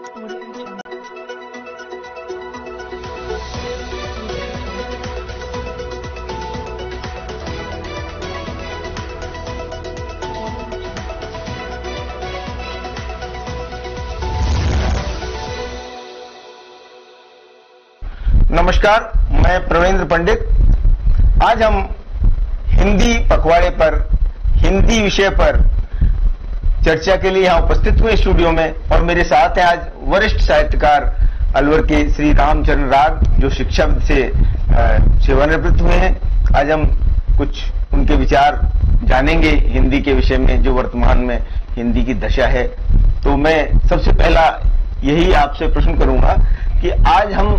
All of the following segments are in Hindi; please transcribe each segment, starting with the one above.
नमस्कार, मैं प्रवीण पंडित। आज हम हिंदी पखवाड़े पर, हिंदी विषय पर चर्चा के लिए यहाँ उपस्थित हुए स्टूडियो में, और मेरे साथ हैं आज वरिष्ठ साहित्यकार अलवर के श्री रामचरण राग, जो शिक्षा से सेवानिवृत्त हुए हैं। आज हम कुछ उनके विचार जानेंगे हिंदी के विषय में, जो वर्तमान में हिंदी की दशा है। तो मैं सबसे पहला यही आपसे प्रश्न करूंगा कि आज हम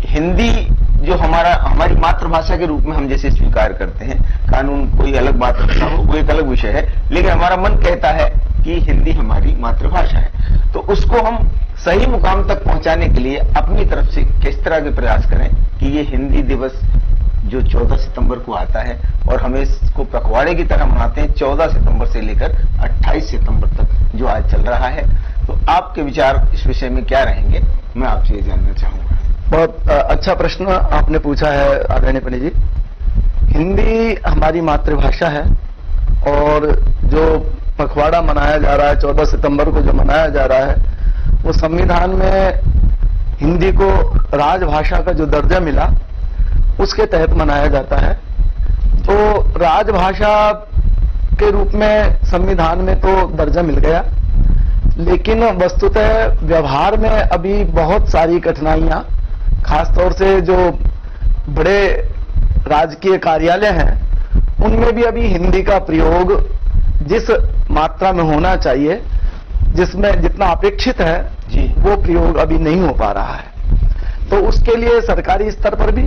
हिंदी जो हमारी मातृभाषा के रूप में हम जैसे स्वीकार करते हैं, कानून कोई अलग बात रखता हो, वो एक अलग विषय है, लेकिन हमारा मन कहता है कि हिंदी हमारी मातृभाषा है। तो उसको हम सही मुकाम तक पहुंचाने के लिए अपनी तरफ से किस तरह के प्रयास करें कि ये हिंदी दिवस जो 14 सितंबर को आता है, और हमें इसको पखवाड़े की तरह मनाते हैं 14 सितंबर से लेकर 28 सितंबर तक जो आज चल रहा है। तो आपके विचार इस विषय में क्या रहेंगे, मैं आपसे ये जानना चाहूंगा। बहुत अच्छा प्रश्न आपने पूछा है आदरणीय पंडित जी। हिंदी हमारी मातृभाषा है, और जो पखवाड़ा मनाया जा रहा है 14 सितंबर को जो मनाया जा रहा है, वो संविधान में हिंदी को राजभाषा का जो दर्जा मिला उसके तहत मनाया जाता है। तो राजभाषा के रूप में संविधान में तो दर्जा मिल गया, लेकिन वस्तुतः व्यवहार में अभी बहुत सारी कठिनाइयां, खासतौर से जो बड़े राजकीय कार्यालय हैं उनमें भी अभी हिंदी का प्रयोग जिस मात्रा में होना चाहिए, जिसमें जितना अपेक्षित है जी, वो प्रयोग अभी नहीं हो पा रहा है। तो उसके लिए सरकारी स्तर पर भी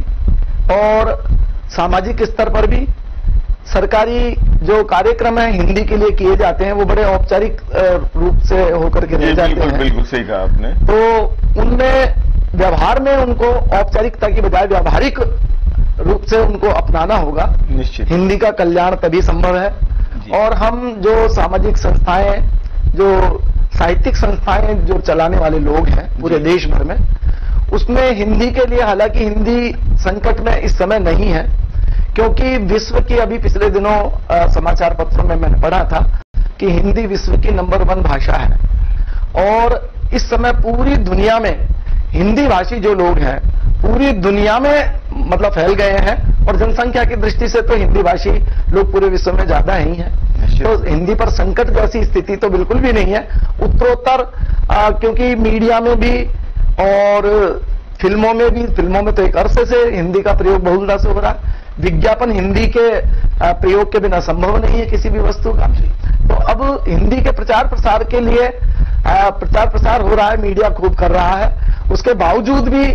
और सामाजिक स्तर पर भी सरकारी जो कार्यक्रम है हिंदी के लिए किए जाते हैं, वो बड़े औपचारिक रूप से होकर के किए जाते हैं। बिल्कुल सही कहा आपने। तो उनमें व्यवहार में उनको औपचारिकता की बजाय व्यावहारिक रूप से उनको अपनाना होगा। निश्चित हिंदी का कल्याण तभी संभव है। और हम जो सामाजिक संस्थाएं, जो साहित्यिक संस्थाएं जो चलाने वाले लोग हैं पूरे देश भर में, उसमें हिंदी के लिए, हालांकि हिंदी संकट में इस समय नहीं है, क्योंकि विश्व की, अभी पिछले दिनों समाचार पत्रों में मैंने पढ़ा था कि हिंदी विश्व की नंबर 1 भाषा है, और इस समय पूरी दुनिया में हिंदी भाषी जो लोग हैं पूरी दुनिया में मतलब फैल गए हैं, और जनसंख्या की दृष्टि से तो हिंदी भाषी लोग पूरे विश्व में ज्यादा ही हैं। तो हिंदी पर संकट जैसी स्थिति तो बिल्कुल भी नहीं है। उत्तरोत्तर क्योंकि मीडिया में भी और फिल्मों में तो एक अरसे से हिंदी का प्रयोग बहुलता से हो रहा है। विज्ञापन हिंदी के प्रयोग के बिना संभव नहीं है किसी भी वस्तु का। तो अब हिंदी के प्रचार प्रसार के लिए प्रचार प्रसार हो रहा है, मीडिया खूब कर रहा है। उसके बावजूद भी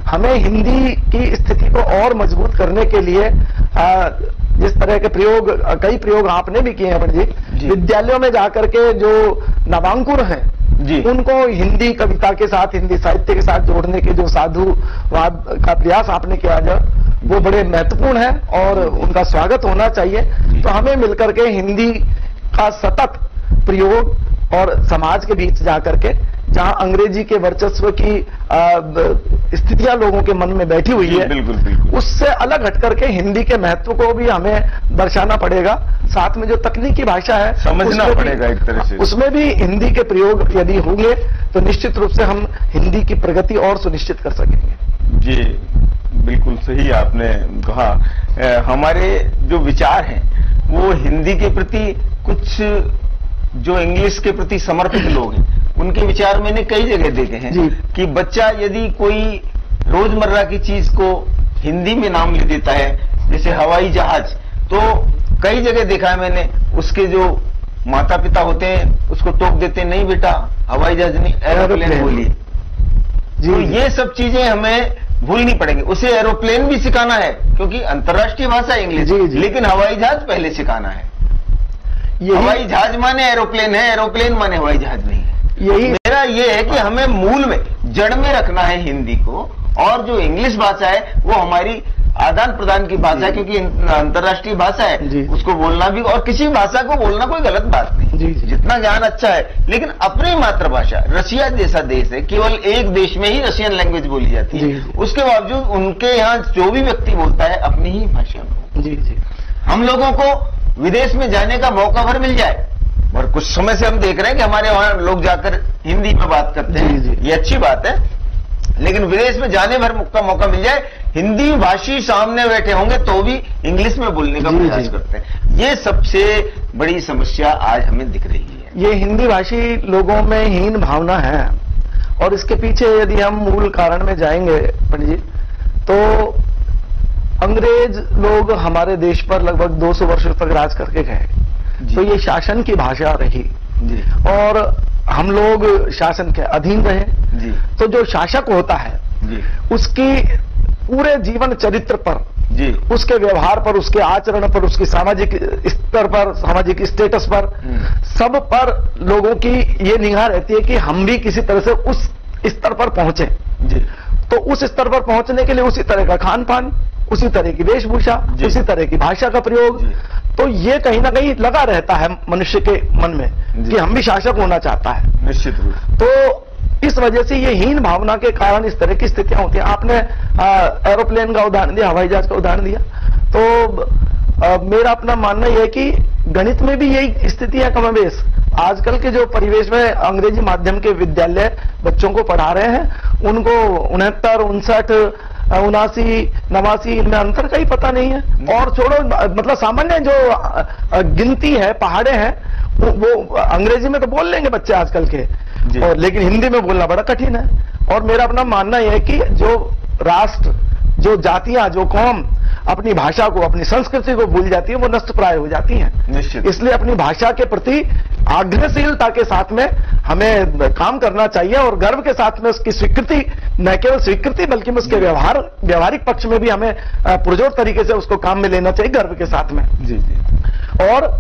हमें हिंदी की स्थिति को और मजबूत करने के लिए जिस तरह के प्रयोग, कई प्रयोग आपने भी किए हैं पंडित जी, विद्यालयों में जाकर के जो नवांकुर हैं जी, उनको हिंदी कविता के साथ, हिंदी साहित्य के साथ जोड़ने के जो साधुवाद का प्रयास आपने किया जो, वो बड़े महत्वपूर्ण है और उनका स्वागत होना चाहिए। तो हमें मिलकर के हिंदी का सतत प्रयोग और समाज के बीच जाकर के, जहां अंग्रेजी के वर्चस्व की स्थितियां लोगों के मन में बैठी हुई है, बिल्कुल बिल्कुल, उससे अलग हटकर के हिंदी के महत्व को भी हमें दर्शाना पड़ेगा। साथ में जो तकनीकी भाषा है समझना पड़ेगा एक तरह से, उसमें भी हिंदी के प्रयोग यदि होंगे तो निश्चित रूप से हम हिंदी की प्रगति और सुनिश्चित कर सकेंगे। जी बिल्कुल सही आपने कहा। हमारे जो विचार हैं वो हिंदी के प्रति, कुछ जो इंग्लिश के प्रति समर्पित लोग हैं उनके विचार मैंने कई जगह देखे हैं कि बच्चा यदि कोई रोजमर्रा की चीज को हिंदी में नाम ले देता है, जैसे हवाई जहाज, तो कई जगह देखा है मैंने, उसके जो माता पिता होते हैं उसको टोक देते हैं, नहीं बेटा हवाई जहाज नहीं, एरोप्लेन बोलिए। तो ये सब चीजें हमें भूलनी पड़ेंगी। उसे एरोप्लेन भी सिखाना है क्योंकि अंतर्राष्ट्रीय भाषा इंग्लिश, लेकिन हवाई जहाज पहले सिखाना है। हवाई जहाज माने एरोप्लेन है, एरोप्लेन माने हवाई जहाज नहीं है। यही मेरा ये है कि हमें मूल में, जड़ में रखना है हिंदी को, और जो इंग्लिश भाषा है वो हमारी आदान प्रदान की भाषा है, क्योंकि अंतर्राष्ट्रीय भाषा है, उसको बोलना भी, और किसी भाषा को बोलना कोई गलत बात नहीं, जितना ज्ञान अच्छा है, लेकिन अपनी मातृभाषा, रशिया जैसा देश है, केवल एक देश में ही रशियन लैंग्वेज बोली जाती है, उसके बावजूद उनके यहाँ जो भी व्यक्ति बोलता है अपनी ही भाषा में। हम लोगों को विदेश में जाने का मौका भर मिल जाए, और कुछ समय से हम देख रहे हैं कि हमारे वहां लोग जाकर हिंदी में बात करते हैं, ये अच्छी बात है, लेकिन विदेश में जाने भर का मौका मिल जाए, हिंदी भाषी सामने बैठे होंगे तो भी इंग्लिश में बोलने का प्रयास करते हैं। ये सबसे बड़ी समस्या आज हमें दिख रही है। ये हिंदी भाषी लोगों में हीन भावना है, और इसके पीछे यदि हम मूल कारण में जाएंगे पंडित जी, तो अंग्रेज लोग हमारे देश पर लगभग 200 वर्षों तक राज करके गए, तो ये शासन की भाषा रही और हम लोग शासन के अधीन रहे। तो जो शासक होता है उसकी पूरे जीवन चरित्र पर, उसके व्यवहार पर, उसके आचरण पर, उसकी सामाजिक स्तर पर, सामाजिक स्टेटस पर, सब पर लोगों की ये निगाह रहती है कि हम भी किसी तरह से उस स्तर पर पहुंचे। तो उस स्तर पर पहुंचने के लिए उसी तरह का खान पान, उसी तरह की वेशभूषा, उसी तरह की भाषा का प्रयोग, तो ये कहीं ना कहीं लगा रहता है मनुष्य के मन में कि हम भी शासक होना चाहता है। निश्चित रूप। तो इस वजह से ये हीन भावना के कारण इस तरह की स्थितियां होती हैं। आपने एरोप्लेन का उदाहरण दिया, हवाई जहाज का उदाहरण दिया, तो मेरा अपना मानना यह है कि गणित में भी यही स्थिति है कमोबेश। आजकल के जो परिवेश में अंग्रेजी माध्यम के विद्यालय बच्चों को पढ़ा रहे हैं, उनको 69, 59, 79, 89 इनमें अंतर का ही पता नहीं है। और छोड़ो, मतलब सामान्य जो गिनती है, पहाड़े हैं, वो अंग्रेजी में तो बोल लेंगे बच्चे आजकल के, और लेकिन हिंदी में बोलना बड़ा कठिन है। और मेरा अपना मानना यह है कि जो राष्ट्र, जो जातियां, जो कौम अपनी भाषा को, अपनी संस्कृति को भूल जाती है, वो नष्ट प्राय हो जाती हैं। इसलिए अपनी भाषा के प्रति आग्रहशीलता के साथ में हमें काम करना चाहिए, और गर्व के साथ में उसकी स्वीकृति, न केवल स्वीकृति बल्कि उसके व्यवहारिक पक्ष में भी हमें पुरजोर तरीके से उसको काम में लेना चाहिए, गर्व के साथ में। और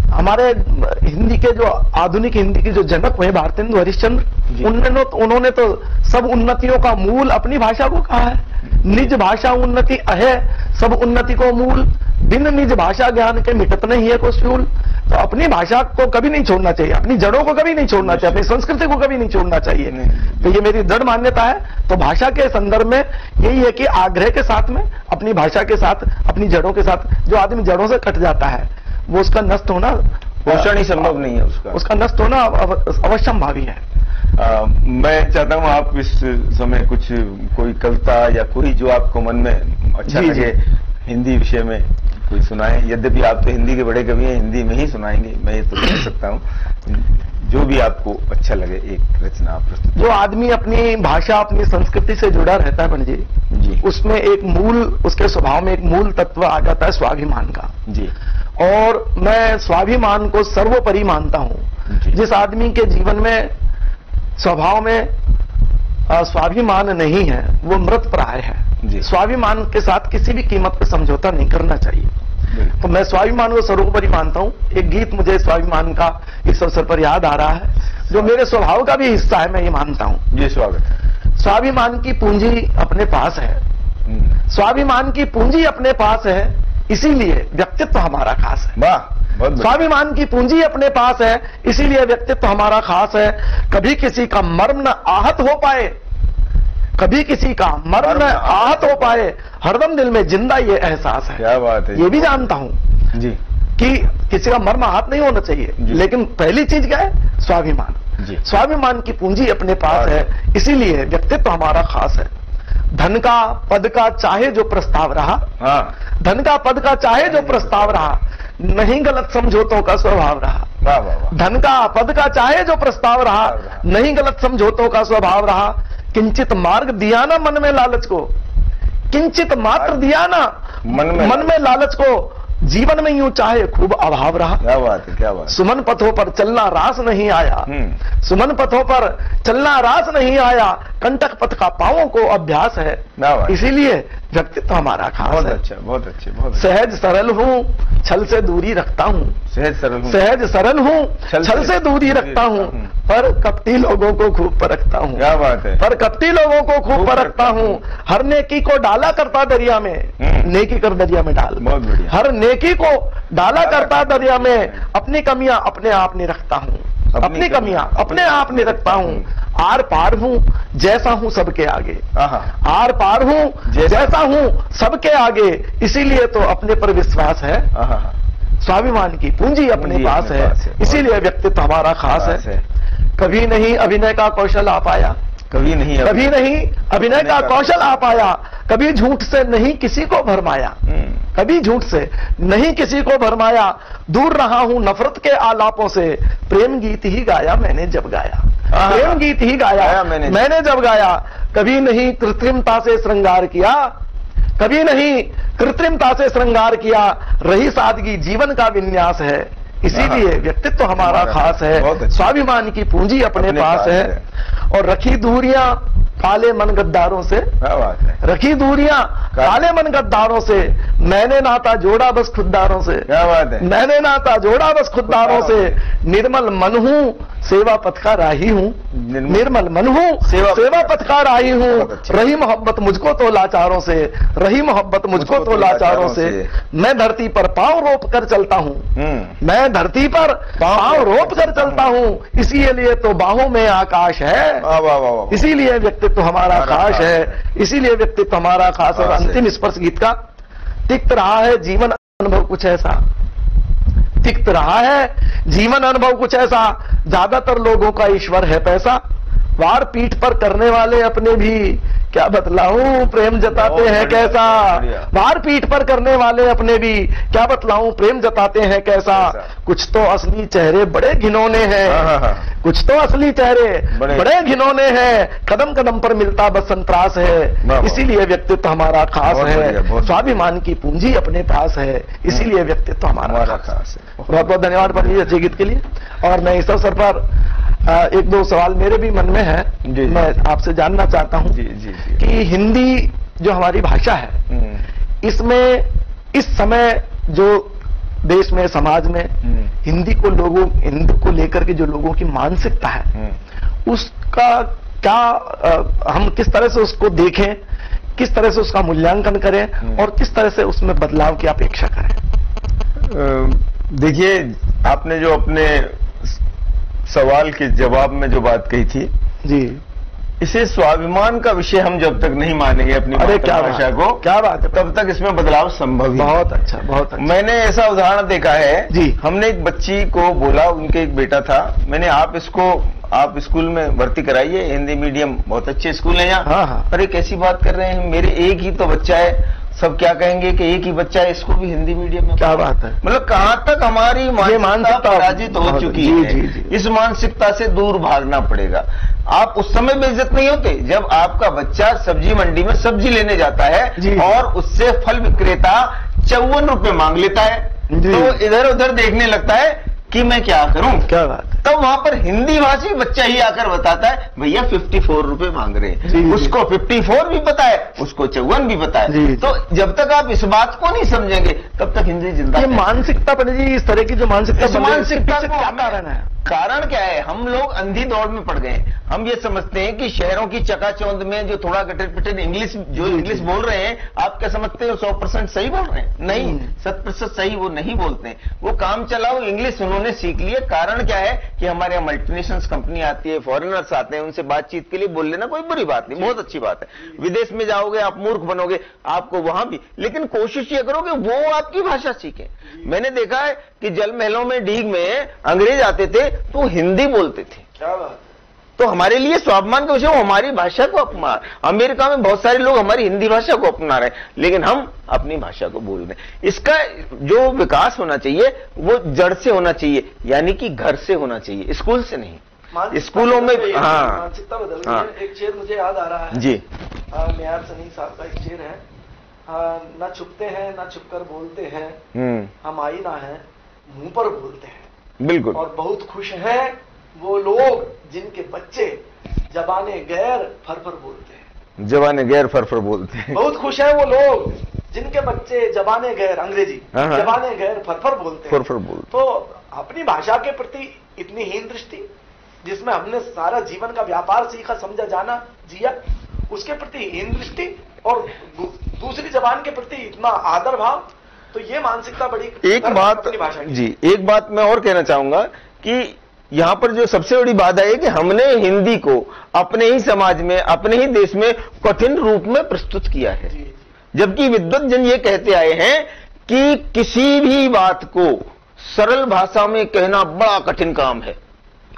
हमारे हिंदी के जो आधुनिक हिंदी के जो जनक हुए भारतेंदु हरिश्चंद्र, उन्होंने तो सब उन्नतियों का मूल अपनी भाषा को कहा है। निज भाषा उन्नति अहे, सब उन्नति को मूल, बिन निज भाषा ज्ञान के मिटत नहीं है को सूल। तो अपनी भाषा को कभी नहीं छोड़ना चाहिए, अपनी जड़ों को कभी नहीं छोड़ना चाहिए, अपनी संस्कृति को कभी नहीं छोड़ना चाहिए। तो ये मेरी दृढ़ मान्यता है। तो भाषा के संदर्भ में यही है कि आग्रह के साथ में, अपनी भाषा के साथ, अपनी जड़ों के साथ, जो आदमी जड़ों से कट जाता है वो उसका नष्ट होना पोषण ही संभव नहीं है, उसका नष्ट होना अवश्यंभावी है। मैं चाहता हूं आप इस समय कुछ कोई कविता या कोई जो आपको मन में अच्छा लगे हिंदी विषय में कोई सुनाएं। यद्यपि आप तो हिंदी के बड़े कवि हैं, हिंदी में ही सुनाएंगे, मैं ये तो कह सकता हूं। जो भी आपको अच्छा लगे एक रचना आप प्रस्तुत। जो आदमी अपनी भाषा, अपनी संस्कृति से जुड़ा रहता है पंडित जी, उसमें एक मूल, उसके स्वभाव में एक मूल तत्व आ जाता है स्वाभिमान का। और मैं स्वाभिमान को सर्वोपरि मानता हूं। जिस आदमी के जीवन में स्वभाव में स्वाभिमान नहीं है वो मृत प्राय है। स्वाभिमान के साथ किसी भी कीमत पर समझौता नहीं करना चाहिए। तो मैं स्वाभिमान को सर्वोपरि मानता हूं। एक गीत मुझे स्वाभिमान का इस अवसर पर याद आ रहा है, जो मेरे स्वभाव का भी हिस्सा है, मैं ये मानता हूं। जी, स्वागत। स्वाभिमान की पूंजी अपने पास है, स्वाभिमान की पूंजी अपने पास है, इसीलिए व्यक्तित्व हमारा खास है। वाह, स्वाभिमान की पूंजी अपने पास है, इसीलिए व्यक्तित्व हमारा खास है। कभी किसी का मर्म न आहत हो पाए, कभी किसी का मर्म न आहत हो पाए, हरदम दिल में जिंदा ये एहसास है। क्या बात है। ये भी जानता हूं जी कि किसी का मर्म आहत नहीं होना चाहिए, लेकिन पहली चीज क्या है? स्वाभिमान। स्वाभिमान की पूंजी अपने पास है, इसीलिए व्यक्तित्व हमारा खास है। धन का, पद का चाहे जो प्रस्ताव रहा, धन का, पद का चाहे जो प्रस्ताव रहा, नहीं गलत समझौतों का स्वभाव रहा। धन का, पद का चाहे जो प्रस्ताव रहा, नहीं गलत समझौतों का स्वभाव रहा। किंचित मार्ग दिया ना मन में लालच को, किंचित मात्र दिया ना मन में लालच को, जीवन में यूं चाहे खूब अभाव रहा। क्या बात है, क्या बात। सुमन पथों पर चलना रास नहीं आया, सुमन पथों पर चलना रास नहीं आया, कंटक पथ का पांवों को अभ्यास है, इसीलिए व्यक्तित्व हमारा खास है। बहुत अच्छे, बहुत अच्छे, बहुत। सहज सरल हूँ, छल से दूरी रखता हूँ, सहज सरल हूँ, सहज सरल हूँ, छल से दूरी रखता हूँ, पर कपटी लोगों को खूब परखता हूँ। क्या बात है। पर कपटी लोगों को खूब परखता हूँ, हर नेकी को डाला करता दरिया में, नेकी कर दरिया में डाल। बहुत बढ़िया। हर नेकी को डाला करता दरिया में, अपनी कमियां अपने आप नहीं रखता हूँ, अपनी कमियां अपने आप नहीं रखता हूँ, आर पार हूँ जैसा हूँ सबके आगे, आर पार हूँ जैसा हूँ सबके आगे, इसीलिए तो अपने पर विश्वास है, स्वाभिमान की पूंजी अपने पास है, इसीलिए व्यक्तित्व हमारा खास है। कभी नहीं अभिनय का कौशल आ पाया, कभी नहीं अभिनय का कौशल आ पाया, कभी झूठ से नहीं किसी को भरमाया, कभी झूठ से नहीं किसी को भरमाया, दूर रहा हूं नफरत के आलापों से, प्रेम गीत ही गाया मैंने जब गाया, प्रेम गीत ही गाया मैंने जब गाया, कभी नहीं कृत्रिमता से श्रृंगार किया, कभी नहीं कृत्रिमता से श्रृंगार किया, रही सादगी जीवन का विन्यास है, इसीलिए व्यक्तित्व हमारा खास है, स्वाभिमान की पूंजी अपने पास है, और रखी दूरियां काले मन गद्दारों से, रखी दूरियां काले मन गद्दारों से, मैंने नाता जोड़ा बस खुददारों से, क्या बात है, मैंने नाता जोड़ा बस खुददारों से, निर्मल मन हूं सेवा पथ का राही हूं, निर्मल मन हूं सेवा पथ का राही हूं, रही मोहब्बत मुझको तो लाचारों से, रही मोहब्बत मुझको तो लाचारों से, मैं धरती पर पांव रोप कर चलता हूं, मैं धरती पर पांव रोप कर चलता हूं, इसीलिए तो बाहों में आकाश है, इसीलिए व्यक्तित्व हमारा खास है, इसीलिए व्यक्तित्व हमारा खास है। अंतिम स्पर्श गीत का, तिक्त रहा है जीवन अनुभव कुछ ऐसा, तिक्त रहा है जीवन अनुभव कुछ ऐसा, ज्यादातर लोगों का ईश्वर है पैसा, वार पीठ पर करने वाले अपने भी क्या बतलाऊं प्रेम जताते हैं कैसा, वार पीठ पर करने वाले अपने भी क्या बतलाऊं प्रेम जताते हैं कैसा, कुछ तो असली चेहरे बड़े घिनौने हैं, कुछ तो असली चेहरे बड़े घिनौने हैं, कदम कदम पर मिलता बस संतरास है, इसीलिए व्यक्तित्व हमारा खास है, स्वाभिमान की पूंजी अपने पास है, इसीलिए व्यक्तित्व हमारा खास है। बहुत बहुत धन्यवाद पंडित जी अच्छे गीत के लिए। और मैं इस अवसर पर एक दो सवाल मेरे भी मन में है, मैं आपसे जानना चाहता हूं कि हिंदी जो हमारी भाषा है, इसमें इस समय जो देश में समाज में हिंदी को लेकर के जो लोगों की मानसिकता है, उसका क्या हम किस तरह से उसको देखें, किस तरह से उसका मूल्यांकन करें और किस तरह से उसमें बदलाव की अपेक्षा करें? देखिए, आपने जो अपने सवाल के जवाब में जो बात कही थी जी, इसे स्वाभिमान का विषय हम जब तक नहीं मानेंगे अपनी भाषा को, क्या बात है, तब तक इसमें बदलाव संभव ही। बहुत अच्छा, बहुत अच्छा। मैंने ऐसा उदाहरण देखा है जी, हमने एक बच्ची को बोला, उनके एक बेटा था, मैंने आप स्कूल में भर्ती कराइए, हिंदी मीडियम बहुत अच्छे स्कूल है यहाँ। अरे कैसी बात कर रहे हैं, मेरे एक ही तो बच्चा है, सब क्या कहेंगे कि एक ही बच्चा है, इसको भी हिंदी मीडियम में। क्या बात है, मतलब कहां तक हमारी मानसिकता पराजित हो चुकी है। इस मानसिकता से दूर भागना पड़ेगा। आप उस समय बेइज्जत नहीं होते जब आपका बच्चा सब्जी मंडी में सब्जी लेने जाता है और उससे फल विक्रेता 54 रुपए मांग लेता है, तो इधर उधर देखने लगता है कि मैं क्या करूं। क्या बात है, तब वहां पर हिंदी भाषी बच्चा ही आकर बताता है भैया 54 रुपए मांग रहे हैं, उसको 54 भी पता है, उसको 54 भी पता है। तो जब तक आप इस बात को नहीं समझेंगे तब तक हिंदी जिंदा है। मानसिकता पंडित जी, इस तरह की जो मानसिकता का क्या कारण है? कारण क्या है, हम लोग अंधी दौड़ में पड़ गए। हम ये समझते हैं कि शहरों की चकाचौंध में जो थोड़ा गटर पिटर इंग्लिश बोल रहे हैं, आप क्या समझते हो 100% सही बोल रहे हैं? नहीं, 100% सही वो नहीं बोलते हैं। वो काम चलाओ इंग्लिश उन्होंने सीख ली है। कारण क्या है कि हमारे यहाँ मल्टीनेशनल कंपनी आती है, फॉरेनर्स आते हैं, उनसे बातचीत के लिए बोल लेना कोई बुरी बात नहीं, बहुत अच्छी बात है। विदेश में जाओगे आप मूर्ख बनोगे, आपको वहां भी, लेकिन कोशिश ये करो कि वो आपकी भाषा सीखें। मैंने देखा है कि जल महलों में डीग में अंग्रेज आते थे तो हिंदी बोलते थे। क्या बात, तो हमारे लिए स्वाभिमान का विषय, वो हमारी भाषा को अपना। अमेरिका में बहुत सारे लोग हमारी हिंदी भाषा को अपना रहे हैं, लेकिन हम अपनी भाषा को भूल रहे हैं। इसका जो विकास होना चाहिए वो जड़ से होना चाहिए, यानी कि घर से होना चाहिए, स्कूल से नहीं। स्कूलों में मानसिकता बदल गई है। एक शेर मुझे याद आ रहा है जी, मेहर सनी साहब का एक शेर है न छुपते हैं न छुपकर बोलते हैं, हम आईना है मुंह पर बोलते हैं। बिल्कुल। और बहुत खुश हैं वो लोग जिनके बच्चे जबाने गैर फरफर बोलते हैं। जबाने गैर फरफर बोलते हैं। बहुत खुश हैं वो लोग जिनके बच्चे जबाने गैर, अंग्रेजी जबाने गैर फरफर बोलते हैं। फरफर बोलते। तो अपनी भाषा के प्रति इतनी हीन दृष्टि, जिसमें हमने सारा जीवन का व्यापार सीखा, समझा, जाना, जिया, उसके प्रति हीन दृष्टि, और दूसरी जबान के प्रति इतना आदर भाव, तो ये मानसिकता बड़ी एक बात जी, एक बात मैं और कहना चाहूंगा कि यहां पर जो सबसे बड़ी बात है कि हमने हिंदी को अपने ही समाज में, अपने ही देश में कठिन रूप में प्रस्तुत किया है। जबकि विद्वत जन ये कहते आए हैं कि किसी भी बात को सरल भाषा में कहना बड़ा कठिन काम है,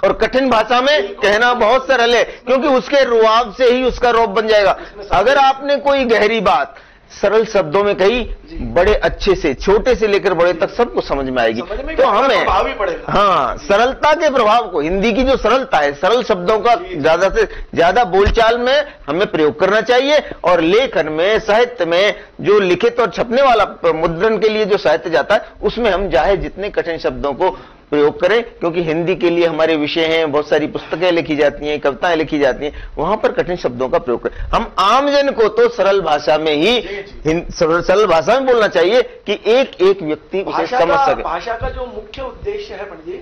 और कठिन भाषा में कहना बहुत सरल है, क्योंकि उसके रुआब से ही उसका रौब बन जाएगा। अगर आपने कोई गहरी बात सरल शब्दों में कही, बड़े अच्छे से, छोटे से लेकर बड़े तक सबको समझ में आएगी। तो हमें हाँ, सरलता के प्रभाव को, हिंदी की जो सरलता है, सरल शब्दों का ज्यादा से ज्यादा बोलचाल में हमें प्रयोग करना चाहिए, और लेखन में, साहित्य में, जो लिखित और छपने वाला मुद्रण के लिए जो साहित्य जाता है, उसमें हम चाहे जितने कठिन शब्दों को प्रयोग करें, क्योंकि हिंदी के लिए हमारे विषय हैं, बहुत सारी पुस्तकें लिखी जाती हैं, कविताएं लिखी जाती हैं, वहां पर कठिन शब्दों का प्रयोग करें। हम आमजन को तो सरल भाषा में ही, सरल भाषा में बोलना चाहिए कि एक एक व्यक्ति उसे समझ सके। भाषा का जो मुख्य उद्देश्य है पंडित जी,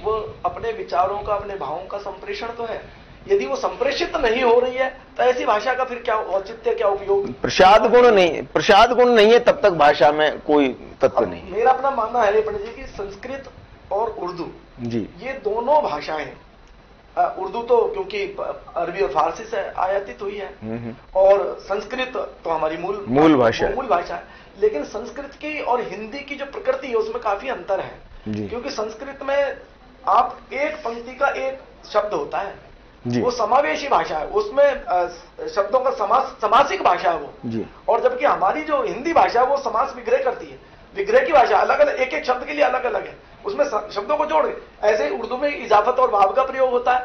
वो अपने विचारों का, अपने भावों का संप्रेषण तो है। यदि वो संप्रेषित नहीं हो रही है तो ऐसी भाषा का फिर क्या औचित्य, क्या उपयोग? प्रसाद गुण नहीं है, तब तक भाषा में कोई तत्व नहीं। मेरा अपना मानना है पंडित जी की संस्कृत और उर्दू जी, ये दोनों भाषाएं, उर्दू तो क्योंकि अरबी और फारसी से आयातित हुई है, और संस्कृत तो हमारी मूल भाषा है, लेकिन संस्कृत की और हिंदी की जो प्रकृति है उसमें काफी अंतर है। क्योंकि संस्कृत में आप एक पंक्ति का एक शब्द होता है, वो समावेशी भाषा है, उसमें शब्दों का समासिक भाषा है वो। और जबकि हमारी जो हिंदी भाषा है वो समास विग्रह करती है, विग्रह की भाषा अलग अलग, एक एक शब्द के लिए अलग अलग है, उसमें शब्दों को जोड़। ऐसे ही उर्दू में इजाफत और भाव का प्रयोग होता है,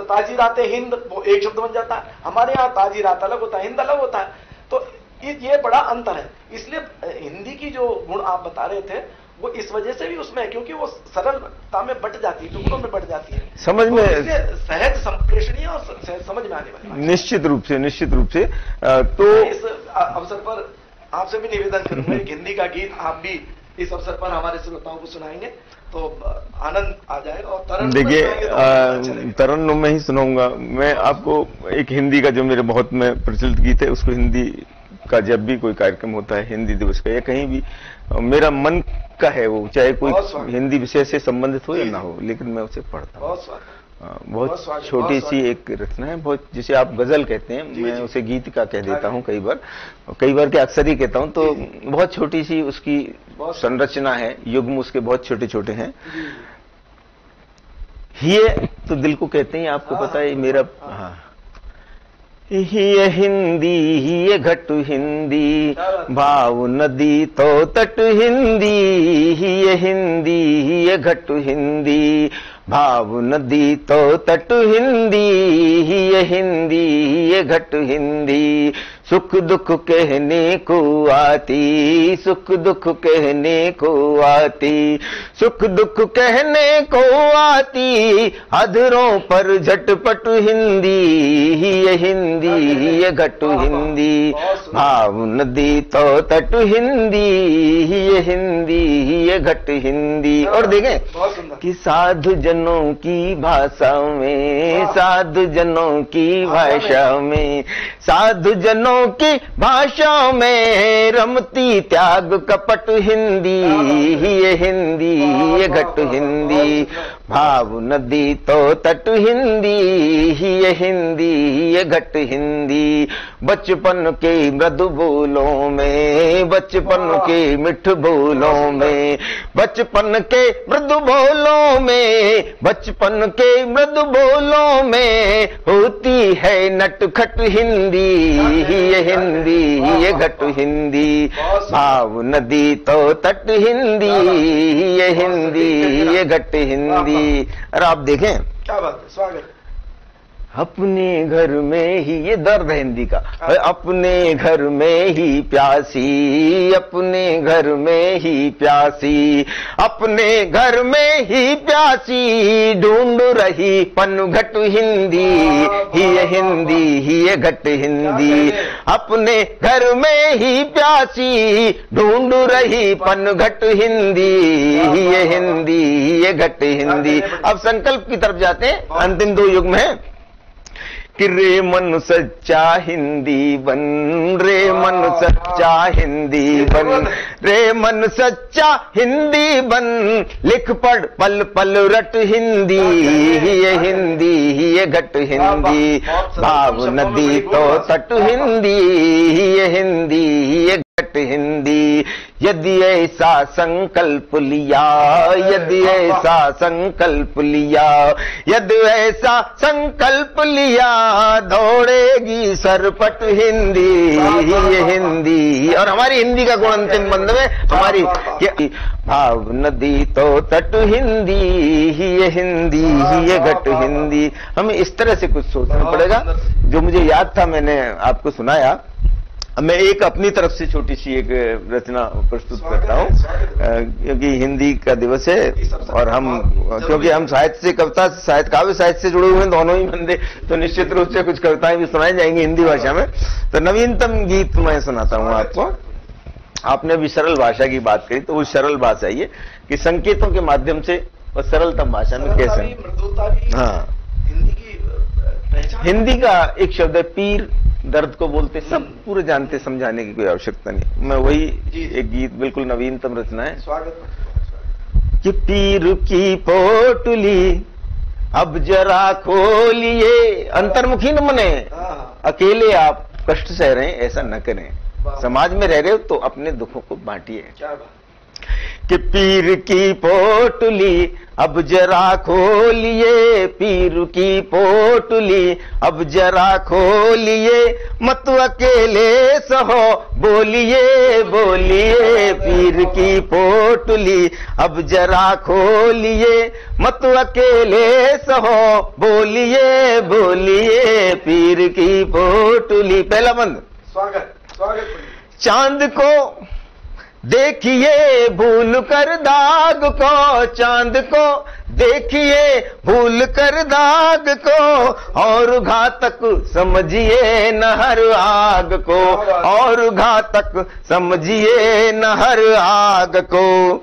ताजीरात हिंद वो एक शब्द बन जाता है, हमारे यहाँ ताजीरात अलग होता है, हिंद अलग होता है। तो ये बड़ा अंतर है। इसलिए हिंदी की जो गुण आप बता रहे थे वो इस वजह से भी उसमें है, क्योंकि वो सरलता में बट जाती है, टुकड़ों में बट जाती है, समझ में, सहज संप्रेषणीय और समझ में आने वाली। निश्चित रूप से तो इस अवसर पर आपसे भी निवेदन करूंगा, एक हिंदी का गीत आप भी इस अवसर पर हमारे श्रोताओं को सुनाएंगे तो आनंद आ जाएगा। और तरन्नुम, देखिए तरन्नुम में ही सुनाऊंगा मैं आपको एक हिंदी का, जो मेरे बहुत में प्रचलित गीत है, उसको हिंदी का जब भी कोई कार्यक्रम होता है, हिंदी दिवस का या कहीं भी, मेरा मन का है वो, चाहे कोई हिंदी विषय से संबंधित हो या ना हो, लेकिन मैं उसे पढ़ता हूँ। बहुत छोटी सी एक रचना है, बहुत, जिसे आप गजल कहते हैं, मैं उसे गीतिका कह देता हूँ कई बार क्या अक्सर ही कहता हूँ। तो बहुत छोटी सी उसकी संरचना है, युग्म उसके बहुत छोटे छोटे हैं। ये तो दिल को कहते हैं, आपको पता है मेरा, हाँ, ये हिंदी ये घट हिंदी, भाव नदी तो तट हिंदी, ये हिंदी ये घट हिंदी, भाव नदी तो तट हिंदी, ये हिंदी ये घट हिंदी, सुख दुख कहने को आती, सुख दुख कहने को आती, सुख दुख कहने को आती, अधरों पर झटपट हिंदी, ये हिंदी ये घट हिंदी, भाव नदी तो तट हिंदी, ये हिंदी ये घट हिंदी। और देखें कि साधु जनों की भाषा में, साधु जनों की भाषा में, साधु जनों की भाषा में रमती त्याग कपट हिंदी, ये हिंदी ये घट हिंदी, भाव नदी तो तट हिंदी, ये हिंदी ये घट हिंदी, बचपन के मृदु बोलों में, बचपन के मिठ बोलों में, बचपन के मृदु बोलों में, बचपन के मृदु बोलों में होती है नटखट हिंदी, ये हिंदी ये घट हिंदी, भाव नदी तो तट हिंदी, ये हिंदी ये घट हिंदी। और आप देखें क्या बात है, स्वागत। अपने घर में ही, ये दर्द है हिंदी का, अपने घर में ही प्यासी, अपने घर में ही प्यासी, अपने घर में ही प्यासी, ढूंढ रही पनघट हिंदी, ही हिंदी ही घट हिंदी, अपने घर में ही प्यासी, ढूंढ रही पनघट हिंदी, ही हिंदी ही घट हिंदी। अब संकल्प की तरफ जाते हैं, अंतिम 2 युग में कि रे मन सच्चा हिंदी बन, रे मन सच्चा हिंदी बन, रे मन सच्चा हिंदी बन, लिख पढ़ पल पल रट हिंदी, ये हिंदी ये घट हिंदी, भाव नदी तो तट हिंदी, ये हिंदी ये घट हिंदी। यदि ऐसा संकल्प लिया, यदि ऐसा संकल्प लिया, यदि ऐसा संकल्प लिया, दौड़ेगी सरपट हिंदी, ये हिंदी। और हमारी हिंदी का गुण अंतिम बंद में हमारी भाव नदी तो तट हिंदी, ये हिंदी ये घट हिंदी। हमें इस तरह से कुछ सोचना पड़ेगा। जो मुझे याद था मैंने आपको सुनाया। मैं एक अपनी तरफ से छोटी सी एक रचना प्रस्तुत करता हूँ, क्योंकि हिंदी का दिवस है और क्योंकि हम साहित्य से, कविता साहित्य, काव्य साहित्य से जुड़े हुए हैं दोनों ही बंदे, तो निश्चित रूप से कुछ कविताएं भी सुनाई जाएंगी हिंदी भाषा में। तो नवीनतम गीत मैं सुनाता हूँ आपको। आपने अभी सरल भाषा की बात करी, तो वो सरल भाषा ये कि संकेतों के माध्यम से और सरलतम भाषा में कैसे। हाँ, हिंदी का एक शब्द है पीर, दर्द को बोलते, सब पूरे जानते, समझाने की कोई आवश्यकता नहीं। मैं वही एक गीत, बिल्कुल नवीनतम रचना है। स्वागत। कि पीर की पोटली अब जरा खोलिए, अंतर्मुखी न बने, अकेले आप कष्ट सह रहे हैं ऐसा न करें, समाज में रह रहे हो तो अपने दुखों को बांटिए। कि पीर की पोटली अब जरा खोलिए, पीर की पोटली अब जरा खोलिए, मत अकेले सहो बोलिए बोलिए, पीर की पोटली अब जरा खोलिए, मत अकेले सहो बोलिए बोलिए, पीर की पोटली। पहला बंद। स्वागत। स्वागत। चांद को देखिए भूल कर दाग को, चांद को देखिए भूल कर दाग को, और घातक समझिए न हर आग को, और घातक समझिए न हर आग को।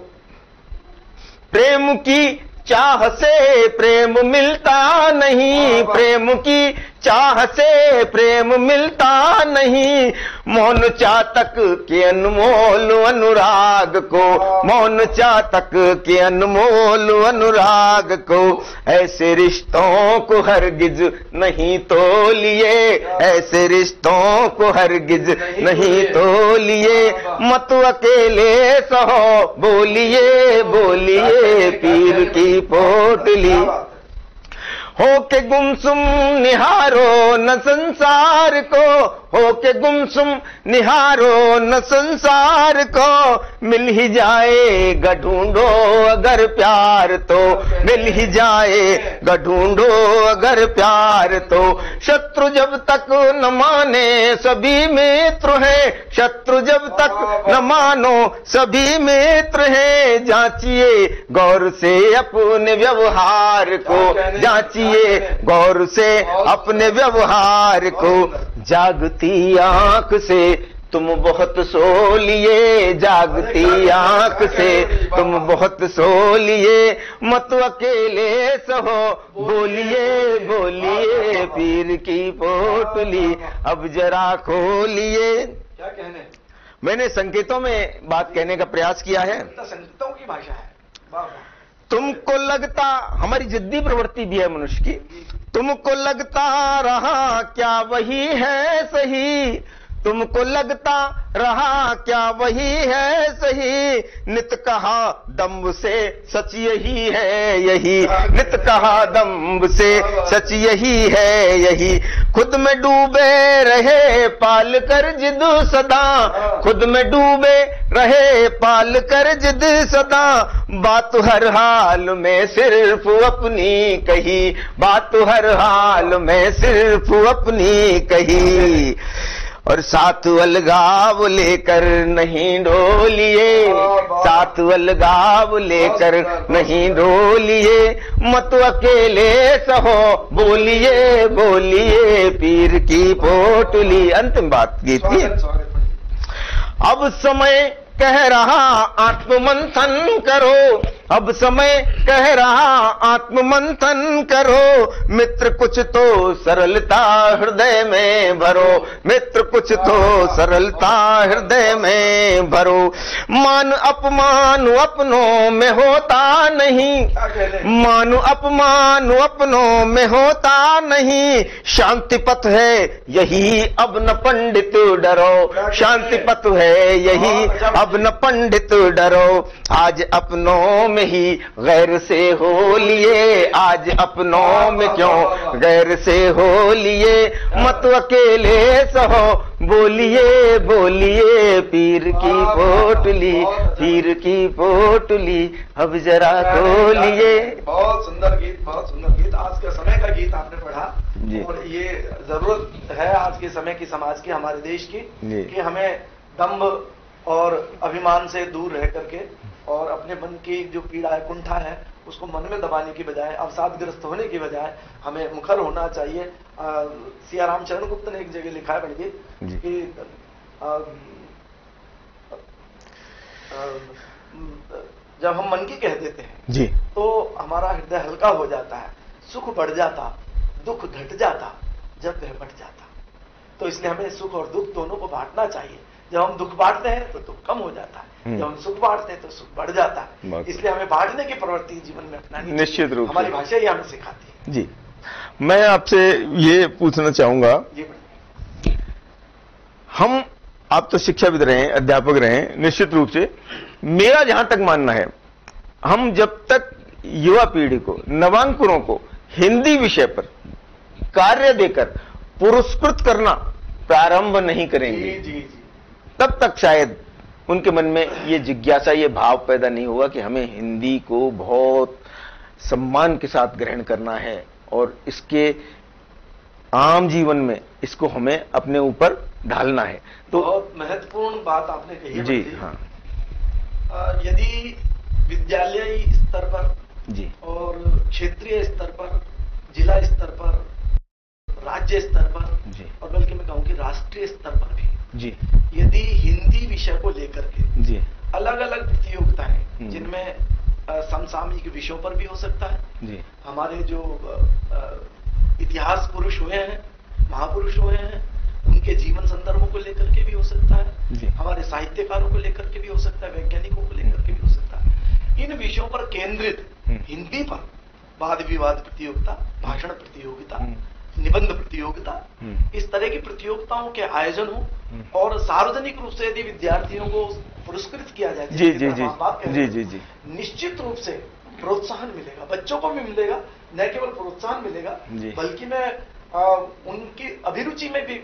प्रेम की चाह से प्रेम मिलता नहीं, प्रेम की चाह से प्रेम मिलता नहीं, मौन चातक के अनमोल अनुराग को, मौन चातक के अनमोल अनुराग को। ऐसे रिश्तों को हरगिज नहीं तोलिए, ऐसे रिश्तों को हरगिज नहीं तोलिए, मत अकेले सहो बोलिए बोलिए, पीर की पोटली। हो के गुमसुम निहारो न संसार को, हो के गुमसुम निहारो न संसार को, मिल ही जाएगा ढूंढो अगर प्यार तो, मिल ही जाएगा ढूंढो अगर प्यार तो। शत्रु जब तक न माने सभी मित्र हैं, शत्रु जब तक न मानो सभी मित्र हैं, जांचिए गौर से अपने व्यवहार को, जांचिए गौर से अपने व्यवहार को। जागती आंख से तुम बहुत सो लिए, जागती आंख से तुम बहुत सो लिए, मत अकेले सहो बोलिए बोलिए, पीर की पोटली अब जरा खोलिए। क्या कहने? मैंने संकेतों में बात कहने का प्रयास किया है। संकेतों की भाषा है। तुमको लगता, हमारी जिद्दी प्रवृत्ति भी है मनुष्य की, तुमको लगता रहा क्या वही है सही, तुमको लगता रहा क्या वही है सही, नित कहा दम्भ से सच यही है यही, नित कहा दम्भ से सच यही है यही। खुद में डूबे रहे पाल कर जिद सदा, खुद में डूबे रहे पाल कर जिद सदा, बात हर हाल में सिर्फ अपनी कही, बात हर हाल में सिर्फ अपनी कही, और साथ अलगाव लेकर नहीं ढोलिए, साथ अलगाव लेकर नहीं ढोलिए, मत अकेले सहो बोलिए बोलिए पीर की पोटली। अंतिम बात गीत की। अब समय कह रहा आत्ममंथन करो, अब समय कह रहा आत्ममंथन करो, मित्र कुछ तो सरलता हृदय में भरो, मित्र कुछ तो सरलता हृदय में भरो, मान अपमान अपनों में होता नहीं, मान अपमान अपनों में होता नहीं, शांति पथ है यही अब न पंडित डरो, शांति पथ है यही अब न पंडित डरो, आज अपनों में ही गैर से हो लिए, आज अपनों में क्यों गैर से हो लिए, मत अकेले सहो बोलिए बोलिए पीर की पोटली, पीर की पोटली अब जरा खोलिए। बहुत सुंदर गीत, बहुत सुंदर गीत। आज के समय का गीत आपने पढ़ा और ये जरूरत है आज के समय की, समाज की, हमारे देश की, कि हमें दंभ और अभिमान से दूर रह करके और अपने मन की जो पीड़ा है, कुंठा है, उसको मन में दबाने की बजाय, अवसादग्रस्त होने की बजाय हमें मुखर होना चाहिए। सिया रामचरण गुप्त ने एक जगह लिखा है बल्कि कि जब हम मन की कह देते हैं जी तो हमारा हृदय हल्का हो जाता है, सुख बढ़ जाता, दुख घट जाता, जब वह बढ़ जाता। तो इसलिए हमें सुख और दुख दोनों को बांटना चाहिए। जब हम दुख बांटते हैं तो दुख कम हो जाता है, जब हम सुख बांटते हैं तो सुख बढ़ जाता है। इसलिए हमें बांटने की प्रवृत्ति जीवन में अपनानी निश्चित रूप से, हमारी भाषा ही हमें सिखाती है। जी, मैं आपसे ये पूछना चाहूंगा, हम, आप तो शिक्षाविद रहे, अध्यापक रहे, निश्चित रूप से मेरा जहां तक मानना है, हम जब तक युवा पीढ़ी को, नवांकुरों को हिंदी विषय पर कार्य देकर पुरस्कृत करना प्रारंभ नहीं करेंगे, तब तक शायद उनके मन में ये जिज्ञासा, ये भाव पैदा नहीं होगा कि हमें हिंदी को बहुत सम्मान के साथ ग्रहण करना है और इसके आम जीवन में इसको हमें अपने ऊपर ढालना है। तो बहुत महत्वपूर्ण बात आपने कही है। जी हाँ, यदि विद्यालयी स्तर पर जी और क्षेत्रीय स्तर पर, जिला स्तर पर, राज्य स्तर पर जी, और बल्कि मैं कहूं कि राष्ट्रीय स्तर पर भी जी, यदि हिंदी विषय को लेकर के जी, अलग अलग प्रतियोगिताएं, जिनमें समसामयिक विषयों पर भी हो सकता है, जी, हमारे जो इतिहास पुरुष हुए हैं, महापुरुष हुए हैं, उनके जीवन संदर्भों को लेकर के भी हो सकता है, हमारे साहित्यकारों को लेकर के भी हो सकता है, वैज्ञानिकों को लेकर के भी हो सकता है, इन विषयों पर केंद्रित हिंदी पर वाद विवाद प्रतियोगिता, भाषण प्रतियोगिता, निबंध प्रतियोगिता, इस तरह की प्रतियोगिताओं के आयोजन हो और सार्वजनिक रूप से यदि विद्यार्थियों को पुरस्कृत किया जाए, जी जी जी जी जी जी, निश्चित रूप से प्रोत्साहन मिलेगा, बच्चों को भी मिलेगा, न केवल प्रोत्साहन मिलेगा बल्कि उनकी अभिरुचि में भी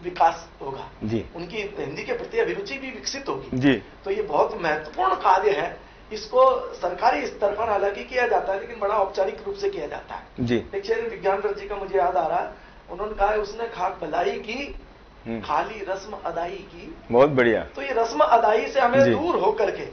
विकास होगा, उनकी हिंदी के प्रति अभिरुचि भी विकसित होगी। तो ये बहुत महत्वपूर्ण कार्य है। इसको सरकारी स्तर पर हालांकि किया जाता है, लेकिन बड़ा औपचारिक रूप से किया जाता है। एक शेर विज्ञान रथ जी का मुझे याद आ रहा है, उन्होंने कहा है उसने खाक भलाई की, खाली रस्म अदाई की। बहुत बढ़िया। तो ये रस्म अदाई से हमें दूर होकर के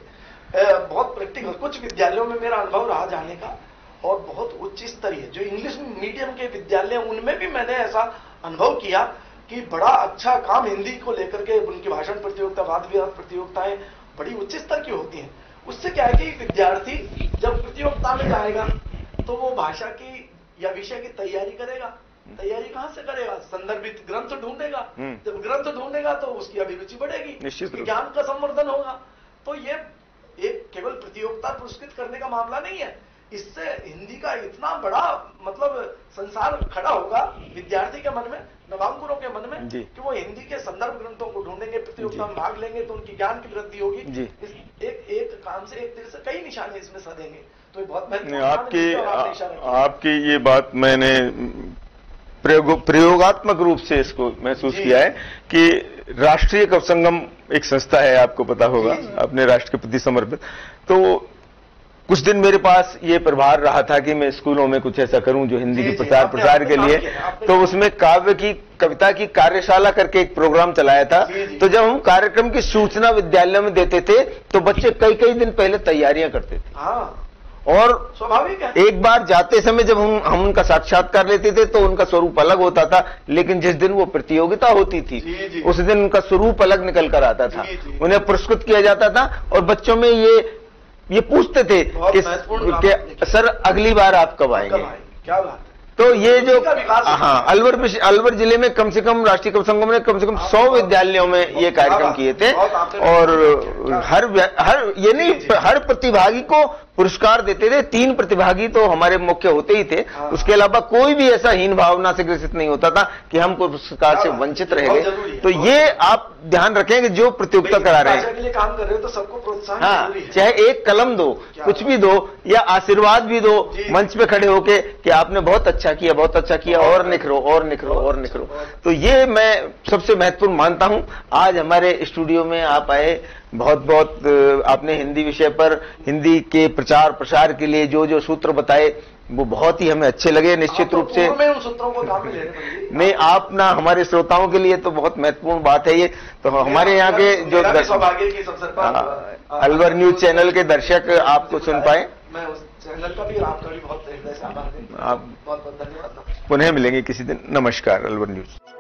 बहुत प्रैक्टिकल, कुछ विद्यालयों में मेरा अनुभव रहा जाने का, और बहुत उच्च स्तरीय जो इंग्लिश मीडियम के विद्यालय, उनमें भी मैंने ऐसा अनुभव किया कि बड़ा अच्छा काम हिंदी को लेकर के, उनकी भाषण प्रतियोगिता, वाद विवाद प्रतियोगिताएं बड़ी उच्च स्तर की होती हैं। उससे क्या है कि विद्यार्थी जब प्रतियोगिता में जाएगा तो वो भाषा की या विषय की तैयारी करेगा। तैयारी कहां से करेगा? संदर्भित ग्रंथ ढूंढेगा। जब ग्रंथ ढूंढेगा तो उसकी अभिरुचि बढ़ेगी, ज्ञान का संवर्धन होगा। तो ये एक केवल प्रतियोगिता पुरस्कृत करने का मामला नहीं है, इससे हिंदी का इतना बड़ा मतलब संसार खड़ा होगा विद्यार्थी के मन में, नवांकुरों के मन में, कि वो हिंदी के संदर्भ ग्रंथों को ढूंढेंगे, प्रतियोगिता में भाग लेंगे तो उनकी ज्ञान की वृद्धि होगी। इस एक काम से, एक तीर से कई निशाने इसमें सधेंगे। तो ये बहुत महत्वपूर्ण। आपकी ये बात मैंने प्रयोगात्मक रूप से इसको महसूस किया है कि राष्ट्रीय कवि संगम एक संस्था है, आपको पता होगा, अपने राष्ट्र के प्रति समर्पित। तो कुछ दिन मेरे पास ये प्रभार रहा था कि मैं स्कूलों में कुछ ऐसा करूं जो हिंदी के प्रचार के लिए, तो उसमें काव्य की कविता की कार्यशाला करके एक प्रोग्राम चलाया था। तो जब हम कार्यक्रम की सूचना विद्यालय में देते थे तो बच्चे कई कई दिन पहले तैयारियां करते थे। और स्वाभाविक है। एक बार जाते समय जब हम उनका साक्षात्कार लेते थे तो उनका स्वरूप अलग होता था, लेकिन जिस दिन वो प्रतियोगिता होती थी उस दिन उनका स्वरूप अलग निकल कर आता था। उन्हें पुरस्कृत किया जाता था और बच्चों में ये पूछते थे कि सर अगली बार आप कब आएंगे। क्या बात है। तो ये जो अलवर जिले में कम से कम राष्ट्रीय कवि संगम ने कम से कम 100 विद्यालयों में ये कार्यक्रम किए थे। और हर प्रतिभागी को पुरस्कार देते थे। 3 प्रतिभागी तो हमारे मुख्य होते ही थे, उसके अलावा कोई भी ऐसा हीन भावना से ग्रसित नहीं होता था कि हम पुरस्कार से वंचित रह गए। तो ये आप ध्यान रखें कि जो प्रतियोगिता करा रहे हैं, के लिए काम कर रहे हो तो सबको प्रोत्साहन हाँ, चाहे एक कलम दो, कुछ भी दो, या आशीर्वाद भी दो मंच पे खड़े होके कि आपने बहुत अच्छा किया, बहुत अच्छा किया, और निखरो और निखरो और निखरो। तो ये मैं सबसे महत्वपूर्ण मानता हूं। आज हमारे स्टूडियो में आप आए, बहुत बहुत आपने हिंदी विषय पर, हिंदी के प्रचार प्रसार के लिए जो जो सूत्र बताए वो बहुत ही हमें अच्छे लगे। निश्चित रूप से उन सूत्रों को काम में लेने पड़ेंगे। नहीं, आप ना हमारे श्रोताओं के लिए तो बहुत महत्वपूर्ण बात है ये। तो हमारे यहाँ के जो अलवर न्यूज चैनल के दर्शक आपको सुन पाए, मैं उस चैनल का भी आपका भी बहुत हृदय से आभार। आप बहुत बहुत धन्यवाद। पुनः मिलेंगे किसी दिन। नमस्कार। अलवर न्यूज।